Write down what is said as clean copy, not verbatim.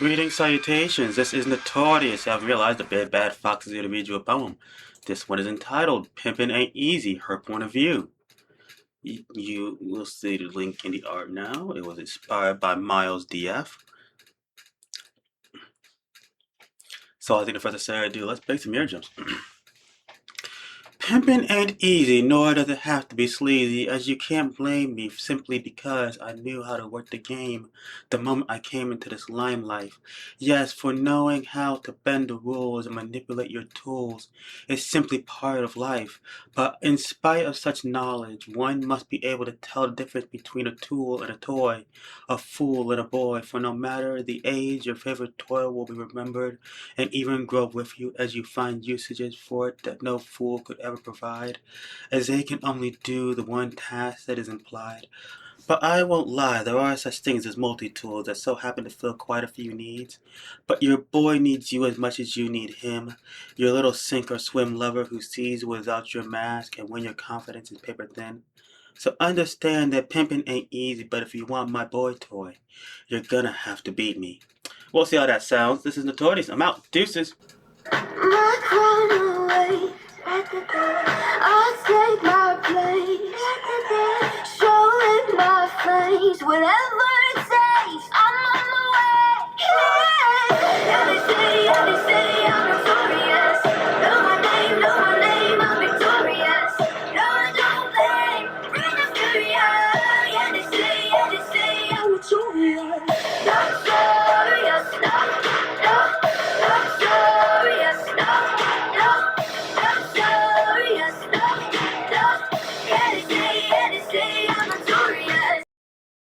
Greetings, salutations. This is Notorious. I've realized a bad fox is here to read you a poem. This one is entitled Pimpin' Ain't Easy, Her Point of View. You will see the link in the art now. It was inspired by Miles DF. So I think the first thing I do, let's bake some eardrums. Pimpin' ain't easy, nor does it have to be sleazy, as you can't blame me simply because I knew how to work the game the moment I came into this limelight. Yes, for knowing how to bend the rules and manipulate your tools is simply part of life, but in spite of such knowledge, one must be able to tell the difference between a tool and a toy, a fool and a boy, for no matter the age, your favorite toy will be remembered and even grow with you as you find usages for it that no fool could ever provide, as they can only do the one task that is implied. But I won't lie, there are such things as multi-tools that so happen to fill quite a few needs. But your boy needs you as much as you need him, your little sink or swim lover who sees without your mask and when your confidence is paper thin. So understand that pimping ain't easy, but if you want my boy toy, you're gonna have to beat me. We'll see how that sounds. This is Notorious. I'm out. Deuces. My crown away, I take my place, showing my face, whatever